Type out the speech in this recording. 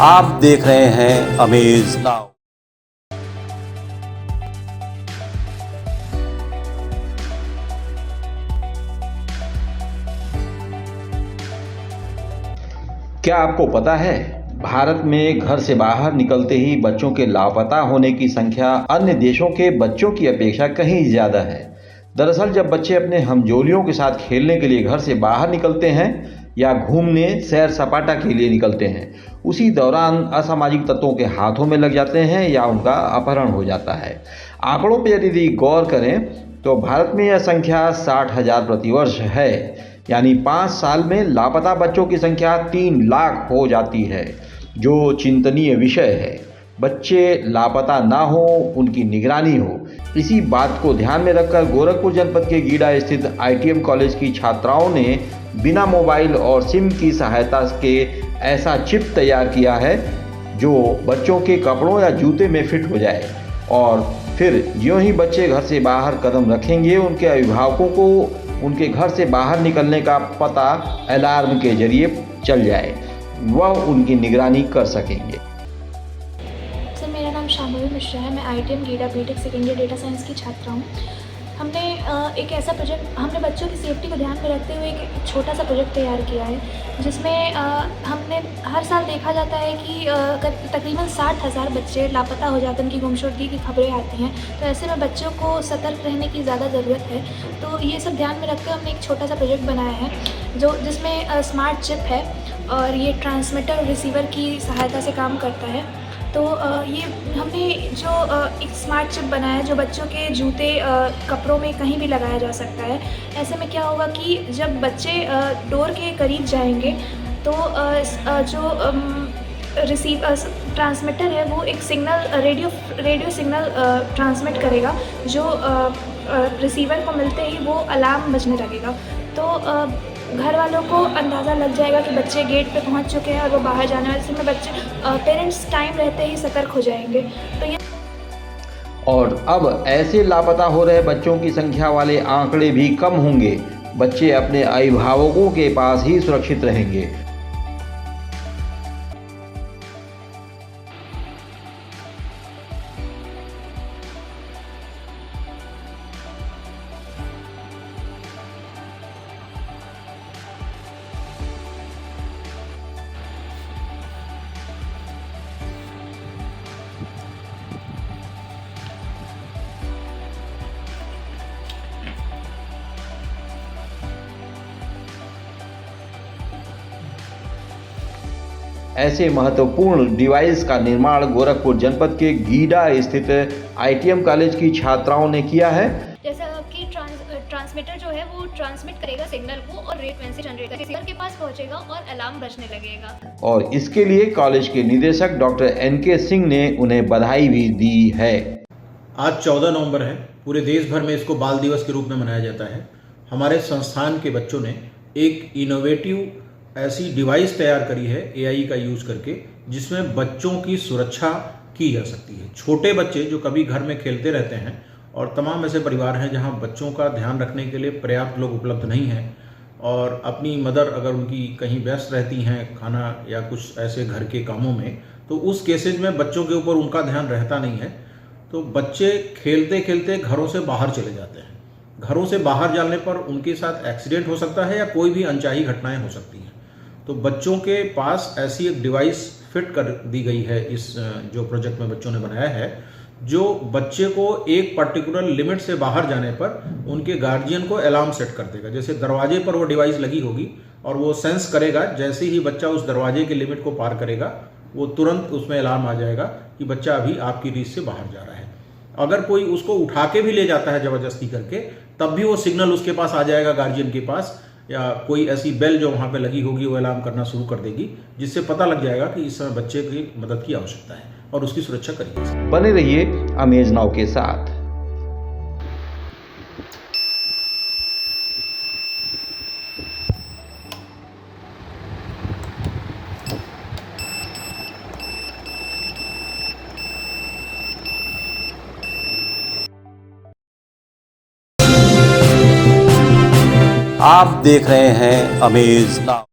आप देख रहे हैं अमेज नाउ। क्या आपको पता है भारत में घर से बाहर निकलते ही बच्चों के लापता होने की संख्या अन्य देशों के बच्चों की अपेक्षा कहीं ज़्यादा है। दरअसल जब बच्चे अपने हमजोलियों के साथ खेलने के लिए घर से बाहर निकलते हैं या घूमने सैर सपाटा के लिए निकलते हैं, उसी दौरान असामाजिक तत्वों के हाथों में लग जाते हैं या उनका अपहरण हो जाता है। आंकड़ों पर यदि गौर करें तो भारत में यह संख्या 60,000 प्रतिवर्ष है, यानी 5 साल में लापता बच्चों की संख्या 3 लाख हो जाती है, जो चिंतनीय विषय है। बच्चे लापता ना हो, उनकी निगरानी हो। इसी बात को ध्यान में रखकर गोरखपुर जनपद के गीडा स्थित ITM कॉलेज की छात्राओं ने बिना मोबाइल और सिम की सहायता के ऐसा चिप तैयार किया है जो बच्चों के कपड़ों या जूते में फिट हो जाए, और फिर ज्यों ही बच्चे घर से बाहर कदम रखेंगे, उनके अभिभावकों को उनके घर से बाहर निकलने का पता अलार्म के जरिए चल जाए, वह उनकी निगरानी कर सकेंगे। सर, मेरा नाम शांभवी मिश्रा है। मैं ITM GIDA BTech second year data science की छात्रा हूँ। हमने एक ऐसा प्रोजेक्ट, हमने बच्चों की सेफ्टी को ध्यान में रखते हुए एक छोटा सा प्रोजेक्ट तैयार किया है, जिसमें हमने हर साल देखा जाता है कि तकरीबन 60,000 बच्चे लापता हो जाते हैं, उनकी गुमशुदगी की खबरें आती हैं। तो ऐसे में बच्चों को सतर्क रहने की ज़्यादा ज़रूरत है। तो ये सब ध्यान में रखते हुए हमने एक छोटा सा प्रोजेक्ट बनाया है जिसमें स्मार्ट चिप है और ये ट्रांसमीटर और रिसीवर की सहायता से काम करता है। तो ये हमने जो एक स्मार्ट चिप बनाया है जो बच्चों के जूते कपड़ों में कहीं भी लगाया जा सकता है। ऐसे में क्या होगा कि जब बच्चे डोर के करीब जाएंगे तो ट्रांसमीटर है वो एक सिग्नल रेडियो सिग्नल ट्रांसमिट करेगा, जो रिसीवर को मिलते ही वो अलार्म बजने लगेगा। तो घर वालों को अंदाज़ा लग जाएगा कि बच्चे गेट पे पहुंच चुके हैं और वो बाहर जाने वाले। इसमें बच्चे पेरेंट्स टाइम रहते ही सतर्क हो जाएंगे। तो ये और अब ऐसे लापता हो रहे बच्चों की संख्या वाले आंकड़े भी कम होंगे। बच्चे अपने अभिभावकों के पास ही सुरक्षित रहेंगे। ऐसे महत्वपूर्ण डिवाइस का निर्माण गोरखपुर जनपद के गीडा स्थित ITM कॉलेज की छात्राओं ने किया है। जैसा कि ट्रांसमीटर जो है वो ट्रांसमिट करेगा सिग्नल को और फ्रीक्वेंसी जनरेट करके रिसीवर के पास पहुंचेगा और अलार्म बजने लगेगा। और इसके लिए कॉलेज के निदेशक डॉक्टर NK सिंह ने उन्हें बधाई भी दी है। आज 14 नवंबर है। पूरे देश भर में इसको बाल दिवस के रूप में मनाया जाता है। हमारे संस्थान के बच्चों ने एक इनोवेटिव ऐसी डिवाइस तैयार करी है AI का यूज़ करके, जिसमें बच्चों की सुरक्षा की जा सकती है। छोटे बच्चे जो कभी घर में खेलते रहते हैं, और तमाम ऐसे परिवार हैं जहां बच्चों का ध्यान रखने के लिए पर्याप्त लोग उपलब्ध नहीं हैं, और अपनी मदर अगर उनकी कहीं व्यस्त रहती हैं खाना या कुछ ऐसे घर के कामों में, तो उस केसेज में बच्चों के ऊपर उनका ध्यान रहता नहीं है। तो बच्चे खेलते खेलते घरों से बाहर चले जाते हैं। घरों से बाहर जाने पर उनके साथ एक्सीडेंट हो सकता है या कोई भी अनचाही घटनाएं हो सकती हैं। तो बच्चों के पास ऐसी एक डिवाइस फिट कर दी गई है इस जो प्रोजेक्ट में बच्चों ने बनाया है, जो बच्चे को एक पर्टिकुलर लिमिट से बाहर जाने पर उनके गार्जियन को अलार्म सेट कर देगा। जैसे दरवाजे पर वो डिवाइस लगी होगी और वो सेंस करेगा, जैसे ही बच्चा उस दरवाजे के लिमिट को पार करेगा, वो तुरंत उसमें अलार्म आ जाएगा कि बच्चा अभी आपकी रीच से बाहर जा रहा है। अगर कोई उसको उठा के भी ले जाता है ज़बरदस्ती करके, तब भी वो सिग्नल उसके पास आ जाएगा गार्जियन के पास, या कोई ऐसी बेल जो वहाँ पे लगी होगी वो अलार्म करना शुरू कर देगी, जिससे पता लग जाएगा कि इस समय बच्चे की मदद की आवश्यकता है और उसकी सुरक्षा करिए। बने रहिए अमेज नाउ के साथ। आप देख रहे हैं अमेज नाउ।